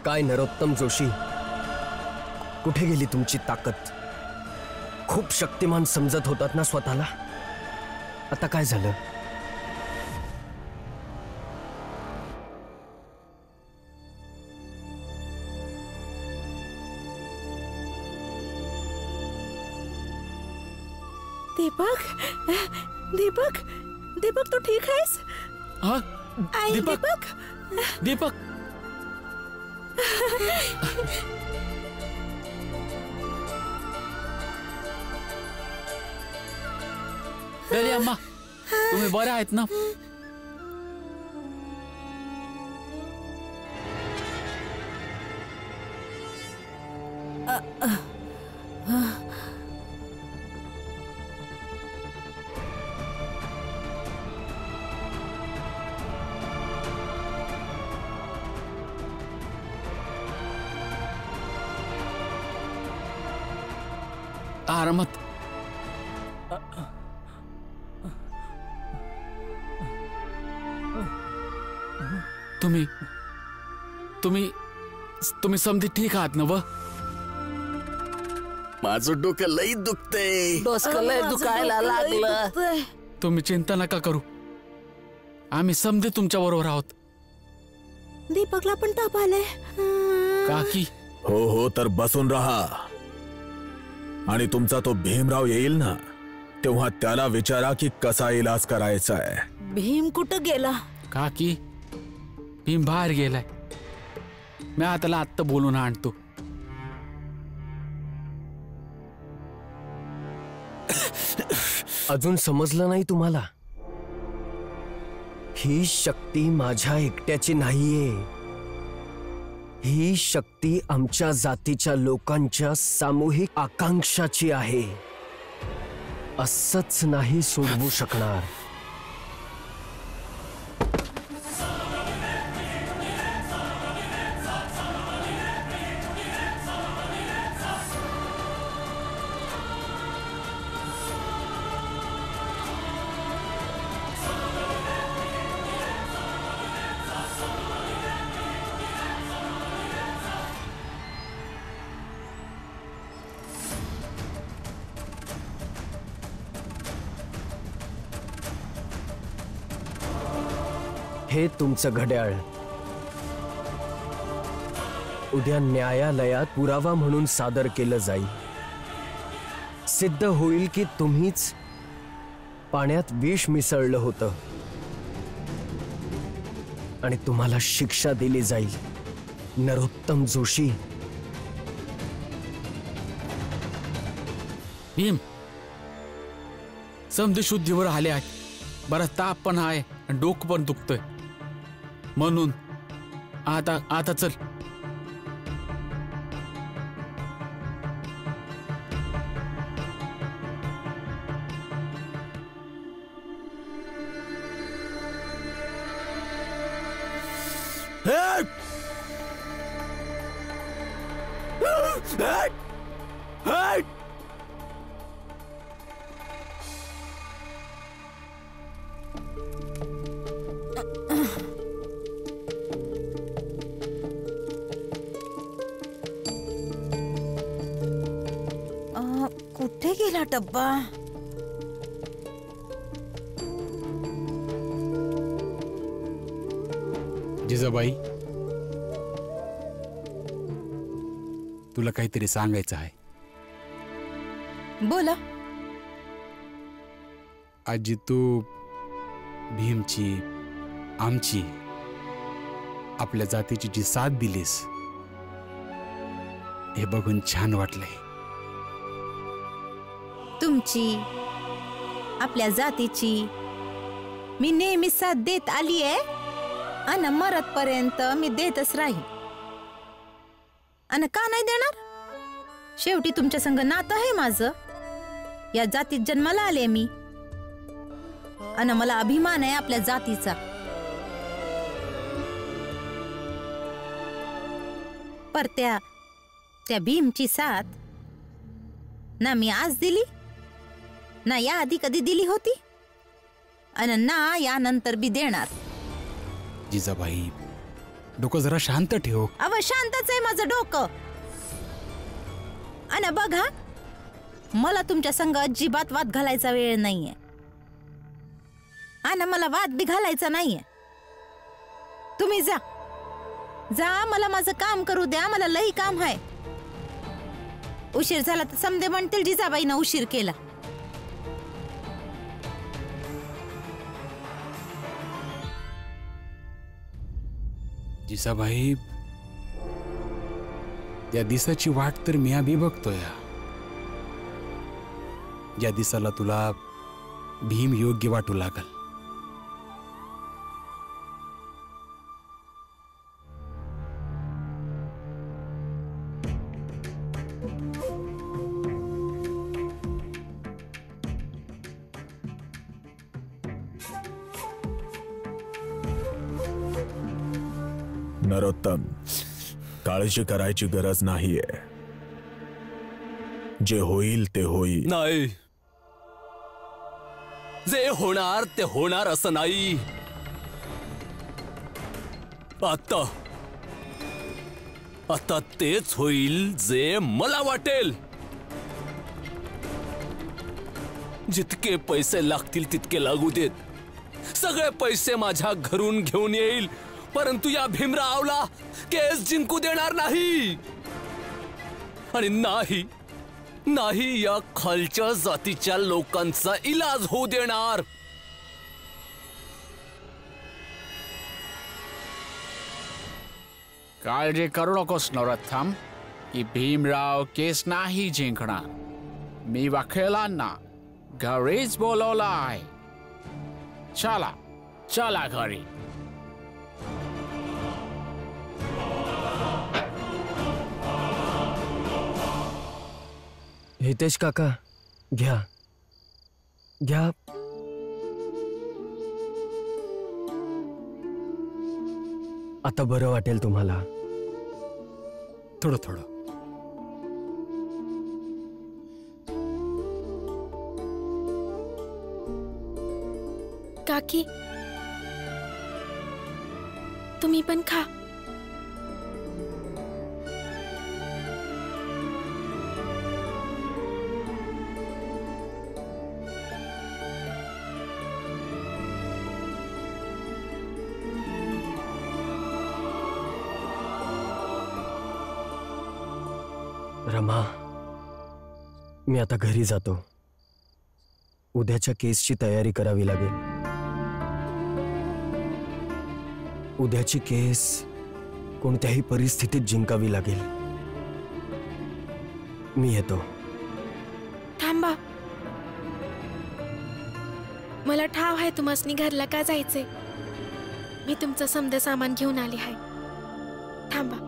काय नरोत्तम जोशी, कुठे गेली तुमची ताकद? खूप शक्तिमान समजत होतात ना स्वतःला, आता काय झालं? दीपक, दीपक, दीपक तू ठीक आहेस? हाँ, दीपक, दीपक लली अम्मा, तुम्ही बरे आहेत ना? आरामात. तुम्ही तुम्ही तुम्ही समधी ठीक आहात ना? व माझं डोकं लई दुखतंय. डोसकं लय दुखायला लागलं. तुम्ही चिंता नका करू, आम्ही समधी तुमच्या बरोबर आहोत. दीपकला पण ताप आलाय. काकी. हो हो, तर बसून राहा आणि तुमचा तो भीमराव येईल ना, तेव्हा त्याला विचारा की कसा इलाज करायचा आहे. भीम कुठं गेला? काकी, भीम बाहेर गेलाय. मी त्याला आत्ता बोलून आणतो. अजून समजलं नाही तुम्हाला? ही शक्ती माझ्या एकट्याची नाहीये. ही शक्ती आमच्या जातीच्या लोकांच्या सामूहिक आकांक्षाची आहे. असंच नाही सोडवू शकणार. हे तुमचं घड्याळ उद्या न्यायालयात पुरावा म्हणून सादर केलं जाईल. सिद्ध होईल की तुम्हीच पाण्यात विष मिसळलं होतं आणि तुम्हाला शिक्षा दिली जाईल. नरोत्तम जोशी. भीम, समधी शुद्धीवर आले आहे. बराच ताप पण आहे आणि डोकं पण दुखतंय. म्हणून आता चल. कुठे गेला डब्बा? जिजाबाई, तुला काहीतरी सांगायचं आहे. बोला. आजी, तू भीमची, आमची, आपल्या जातीची जी साथ दिलीस, हे बघून छान वाटलंय. तुमची, आपल्या जातीची मी नेहमी साथ देत आली आहे आणि मरतपर्यंत मी देतच राहील. आणि का नाही देणार? शेवटी तुमच्या संग नातं आहे माझं. या जातीत जन्माला आले मी आणि मला अभिमान आहे आपल्या जातीचा. पर त्या भीमची साथ ना मी आज दिली, ना या आधी कधी दिली होती आणि ना यानंतर बी देणार. जिजाबाई, डोकं जरा शांत ठेव. अव शांतच आहे माझं डोकं. आणि बघा, मला तुमच्या संग अजिबात वाद घालायचा वेळ नाहीये. आणि मला वाद बी घालायचा नाहीये. तुम्ही जा जा, मला माझं काम करू द्या. मला लई काम आहे. उशीर झाला तर समदे म्हणतील जिजाबाईनं उशीर केला. जिजाबाई, त्या दिसाची वाट तर मी आधी बघतोय. ज्या दिसाला तुला भीम योग्य वाटू लागल. नरोत्तम, काळजी करायची गरज नाहीये. जे होईल ते होईल. नाही, जे होणार ते होणार असं नाही. आता तेच होईल जे मला वाटेल. जितके पैसे लागतील तितके लागू देत. सगळे पैसे माझ्या घरून घेऊन येईल, परंतु या भीमरावला केस जिंकू देणार नाही. आणि नाही या खालच्या जातीच्या लोकांचा इलाज होऊ देणार. काळजी करू नकोस नरोत्तम, की भीमराव केस नाही जिंकणार. मी वकिलांना घरीच बोलवलाय. चला चला घरी. हितेश काका, घ्या घ्या. आता बरं वाटेल तुम्हाला. थोडं थोडं. काकी, तुम्ही पण खा. रमा, मी आता घरी जातो. उद्याच्या केसची तयारी करावी लागेल. उद्याची केस कोणत्याही परिस्थितीत जिंकावी लागेल. मी येतो. थांबा, मला ठाव आहे तुम्हासनी घरला का जायचे. मी तुमचं समद सामान घेऊन आले आहे. थांबा.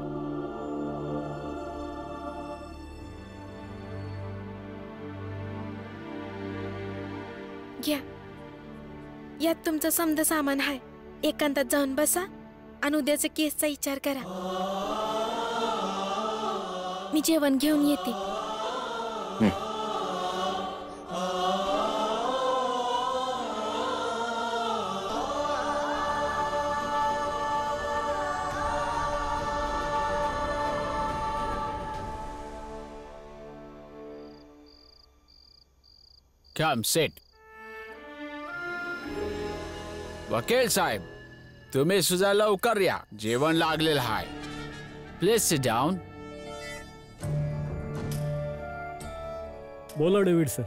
घ्या, यात तुमचं समद सामान आहे. एकांतात जाऊन बसा आणि उद्याचा केसचा विचार करा. मी जेवण घेऊन येते. Come sit. वकील साहेब, तुम्ही सुद्धा लवकर या. जेवण लागलेलं आहे. Please sit down. बोला डेव्हिड सर,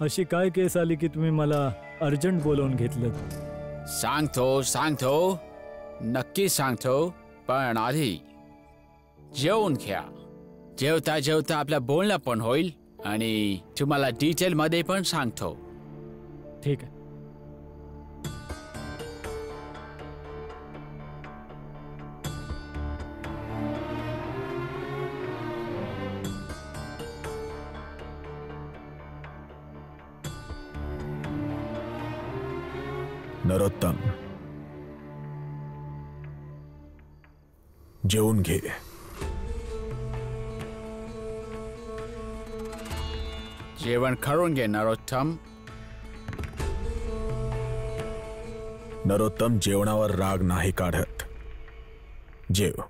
अशी काय केस आली की तुम्ही मला अर्जंट बोलवून घेतलं? सांगतो, नक्की सांगतो, पण आधी जेवून घ्या. जेवता जेवता आपलं बोलणं पण होईल आणि तुम्हाला डिटेल मध्ये पण सांगतो. ठीक आहे. नरोत्तम, जेवून घे. जेवण करून घे नरोत्तम. नरोत्तम जेवणावर राग नाही काढत. जेव.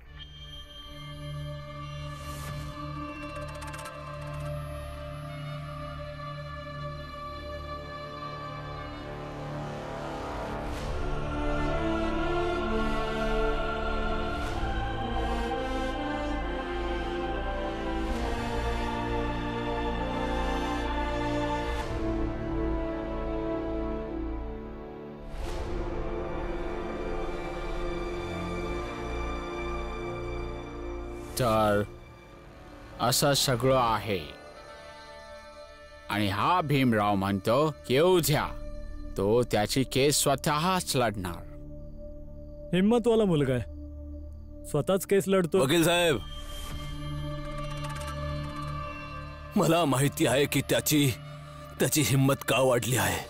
तर असं सगळं आहे आणि हा भीमराव म्हणतो की उद्या तो त्याची केस स्वतःच लढणार. हिम्मतवाला मुलगा आहे, स्वतःच केस लढतो. वकील साहेब, मला माहिती आहे की त्याची हिम्मत का वाढली आहे.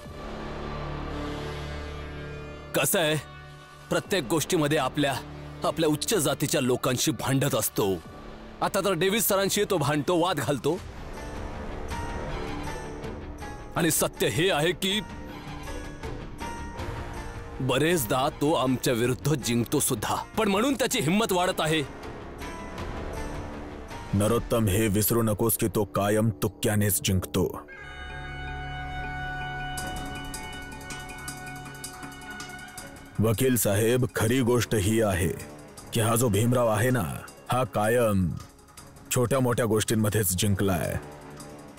कसं आहे, प्रत्येक गोष्टीमध्ये आपल्या उच्च जातीच्या लोकांशी भांडत असतो. आता तर डेव्हिस सरांशी तो भांडतो, वाद घालतो. आणि सत्य हे आहे की बरेचदा तो आमच्या विरुद्ध जिंकतो सुद्धा, पण म्हणून त्याची हिम्मत वाढत आहे. नरोत्तम, हे विसरू नकोस की तो कायम तुक्क्यानेच जिंकतो. वकील साहेब, खरी गोष्ट ही आहे की हा जो भीमराव आहे ना, हा कायम छोट्या मोठ्या गोष्टींमध्येच जिंकलाय.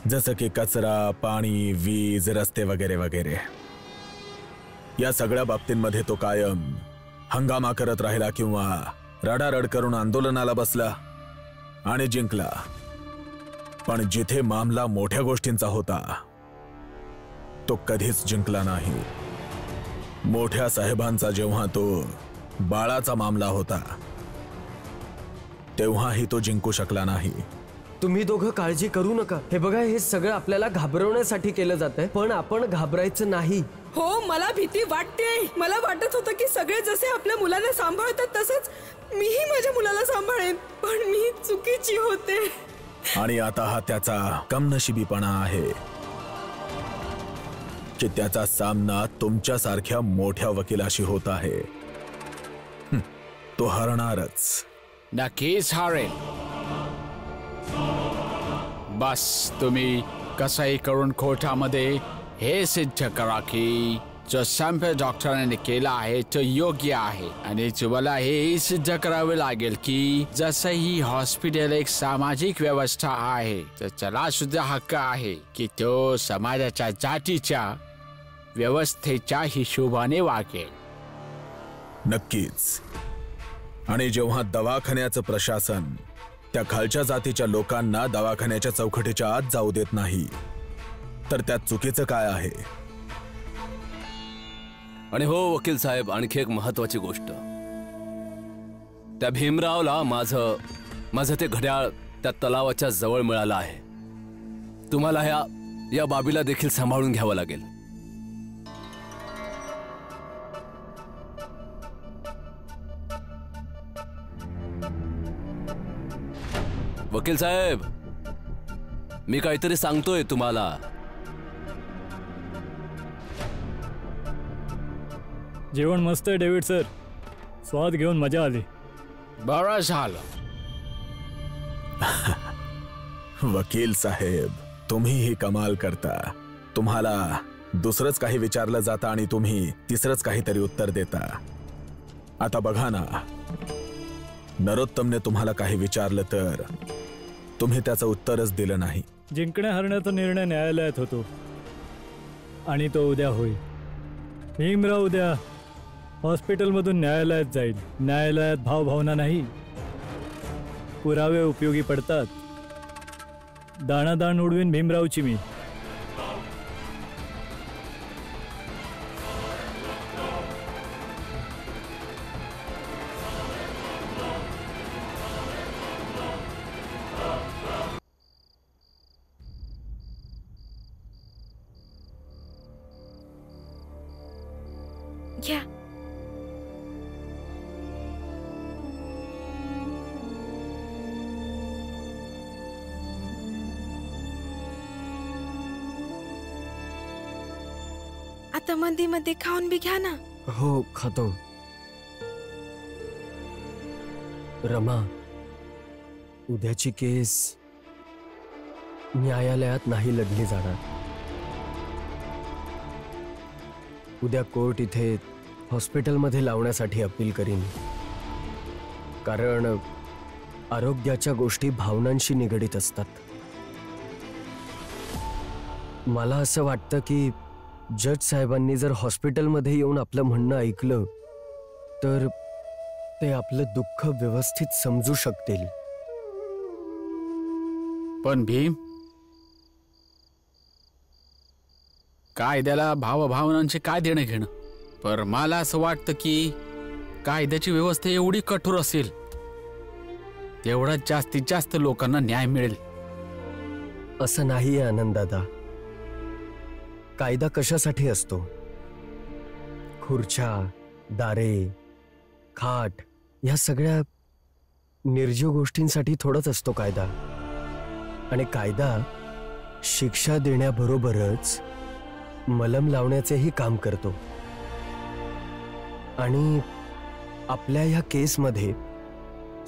जसं की कचरा, पाणी, वीज, रस्ते वगैरे वगैरे. या सगळ्या बाबतींमध्ये तो कायम हंगामा करत राहिला किंवा रडारड करून आंदोलनाला बसला आणि जिंकला. पण जिथे मामला मोठ्या गोष्टींचा होता तो कधीच जिंकला नाही. मोठ्या साहेबांचा जेव्हा तो बाळाचा मामला होता तेव्हाही तो जिंकू शकला नाही. तुम्ही दोघं काळजी करू नका. हे बघा, हे सगळं आपल्याला घाबरवण्यासाठी केलं जातंय, पण आपण घाबरायचं नाही. हो, मला भीती वाटते. मला वाटत होतं की सगळे जसे आपल्या मुलाला सांभाळतात तसंच मीही माझ्या मुलाला सांभाळेन, पण मी चुकीची होते. आणि आता हा त्याचा कमनशिबीपणा आहे की त्याचा सामना तुमच्यासारख्या मोठ्या वकिलाशी होत आहे. तो हरणारच. नक्कीच हारेल. बस तुम्ही कसंही करून कोर्टामध्ये हे सिद्ध करा की जो संप डॉक्टरांनी केला आहे तो योग्य आहे. आणि तुम्हाला हे सिद्ध करावे लागेल की जसं ही हॉस्पिटल एक सामाजिक व्यवस्था आहे, तर त्याला सुद्धा हक्क आहे की तो समाजाच्या जातीच्या व्यवस्थेच्या हिशोबाने वागेल. नक्कीच. आणि जेव्हा दवाखान्याचं प्रशासन त्या खालच्या जातीच्या लोकांना दवाखान्याच्या चौकटीच्या आत जाऊ देत नाही, तर त्यात चुकीचं काय आहे? आणि हो वकील साहेब, आणखी एक महत्वाची गोष्ट. त्या भीमरावला माझं ते घड्याळ त्या तलावाच्या जवळ मिळालं आहे. तुम्हाला या बाबीला देखील सांभाळून घ्यावं लागेल. वकील साहेब, मी काहीतरी सांगतोय तुम्हाला. जेवण मस्त आहे डेव्हिड सर, स्वाद घेऊन मजा आली. बरं झालं. वकील साहेब, तुम्हीही कमाल करता. तुम्हाला दुसरंच काही विचारलं जातं आणि तुम्ही तिसरंच काहीतरी उत्तर देता. आता बघा ना, नरोत्तमने तुम्हाला काही विचारलं तर तुम्ही त्याचं उत्तरच दिलं नाही. जिंकण्या हरण्याचा निर्णय न्यायालयात होतो आणि तो उद्या होईल. भीमराव उद्या हॉस्पिटलमधून न्यायालयात जाईल. न्यायालयात भावभावना नाही, पुरावे उपयोगी पडतात. दाणादाण उडवीन भीमरावची मी. घ्या. आता मध्ये मध्ये खाऊन बी घ्या ना. हो, खातो. रमा, उद्याची केस न्यायालयात नाही लढली जाणार. उद्या कोर्ट इथे हॉस्पिटलमध्ये लावण्यासाठी अपील करीन. कारण आरोग्याच्या गोष्टी भावनांशी निगडीत असतात. मला असं वाटतं की जज साहेबांनी जर हॉस्पिटलमध्ये येऊन आपलं म्हणणं ऐकलं तर ते आपलं दुःख व्यवस्थित समजू शकतील. पण भीम, कायद्याला भावभावनांचे काय देणं घेणं? पर मला असं वाटतं की कायद्याची व्यवस्था एवढी कठोर असेल तेवढा जास्तीत जास्त लोकांना न्याय मिळेल. असं नाहीये आनंददादा. कायदा कशासाठी असतो? खुर्च्या, दारे, खाट या सगळ्या निर्जीव गोष्टींसाठी थोडाच असतो कायदा. आणि कायदा शिक्षा देण्याबरोबरच मलम लावण्याचेही काम करतो. आणि आपल्या या केसमध्ये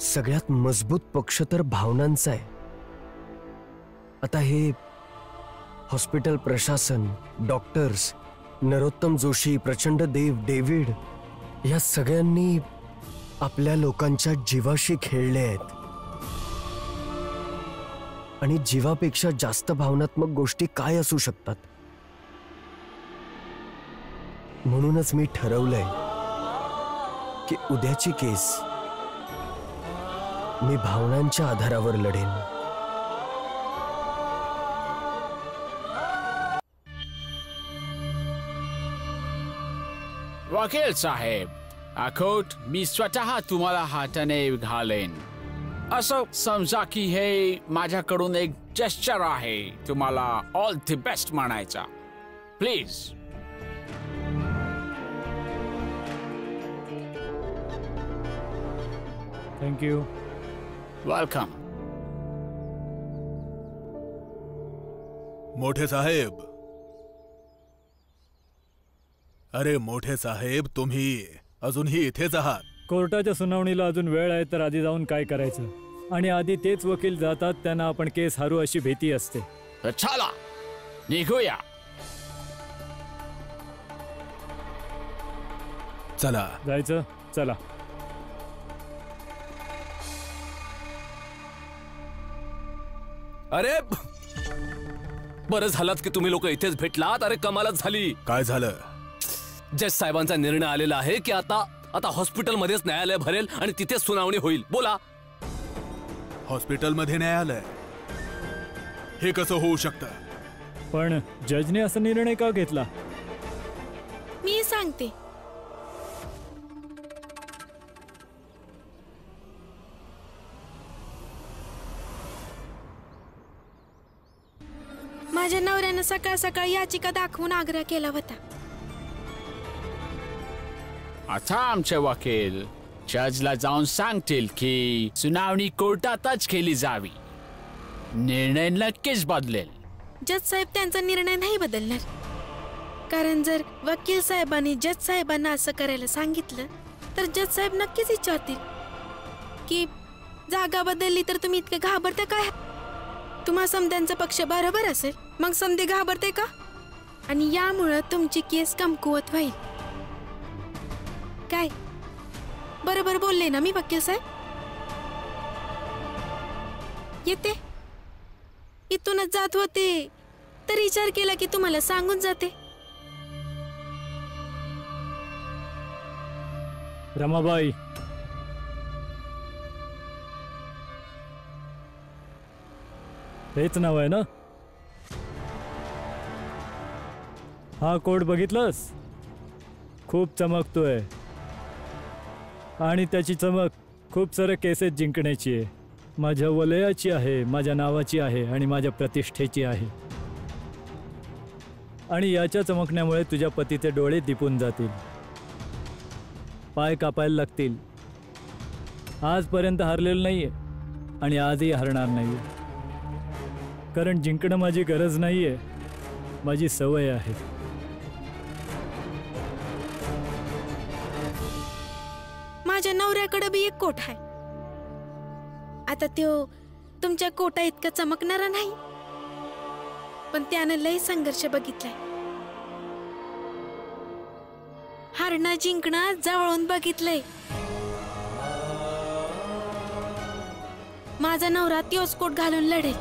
सगळ्यात मजबूत पक्ष तर भावनांचा आहे. आता हे हॉस्पिटल प्रशासन, डॉक्टर्स, नरोत्तम जोशी, प्रचंड देव, डेव्हिड या सगळ्यांनी आपल्या लोकांच्या जीवाशी खेळले आहेत. आणि जीवापेक्षा जास्त भावनात्मक गोष्टी काय असू शकतात? म्हणूनच मी ठरवलंय की उद्याची केस मी भावनांच्या आधारावर लढेन. वकील साहेब, अकोट मी स्वतः तुम्हाला हाताने घालेन. असं समजा की हे माझ्याकडून एक जेस्चर आहे तुम्हाला ऑल द बेस्ट म्हणायचा. प्लीज. थँक्यू. वेलकम. मोठे साहेब, अरे मोठे साहेब, तुम्ही अजूनही इथेच आहात? कोर्टाच्या सुनावणीला अजून वेळ आहे, तर आधी जाऊन काय करायचं? आणि आधी तेच वकील जातात, त्यांना आपण केस हारू अशी भीती असते. चला निघूया. चला. जायचं? चला. अरे बरं झालात की तुम्ही लोक इथेच भेटलात. अरे कमालच झाली. काय झालं? जज साहेबांचा निर्णय आलेला आहे की आता हॉस्पिटलमध्येच न्यायालय भरेल आणि तिथेच सुनावणी होईल. बोला. हॉस्पिटलमध्ये न्यायालय? हे कसं होऊ शकतं? पण जजने असा निर्णय का घेतला? मी सांगते. माझ्या नवऱ्यानं सकाळ सकाळ याचिका दाखवून आग्रह केला होता. आता आमचे वकील जजला जाऊन सांगतील की सुनावणी कोर्टातच केली जावी. निर्णय नक्कीच बदलेल. जज साहेब त्यांचा निर्णय नाही बदलणार. कारण जर वकील साहेबांनी जज साहेबांना असं करायला सांगितलं तर जज साहेब नक्कीच विचारतील की जागा बदलली तर तुम्ही इतके घाबरता काय? तुम्हा समद्यांचा पक्ष बरोबर असेल, मग समदे घाबरते का? आणि यामुळे तुमची केस कमकुवत होईल. काय बरोबर बोलले ना मी वकील साहेब? येते इथूनच जात होते तर विचार केला की तुम्हाला सांगून जाते. रमाबाई, हेच नाव आहे ना? हा कोट बघितलंस? खूप चमकतोय आणि त्याची चमक खूप साऱ्या केसेस जिंकण्याची आहे. माझ्या वलयाची आहे, माझ्या नावाची आहे आणि माझ्या प्रतिष्ठेची आहे. आणि याच्या चमकण्यामुळे तुझ्या पतीचे डोळे दिपून जातील, पाय कापायला लागतील. आजपर्यंत हारलेलं नाहीये आणि आजही हारणार नाहीये. कारण जिंकणं माझी गरज नाहीये, माझी सवय आहे. माझ्या नवऱ्याकडे बी एक कोट आहे आता त्यो तुमच्या कोटा इतका चमकणारा नाही, पण त्यानं लय संघर्ष बघितलाय. हारणं जिंकणं जवळून बघितलंय. माझा नवरा त्योच कोट घालून लढेल.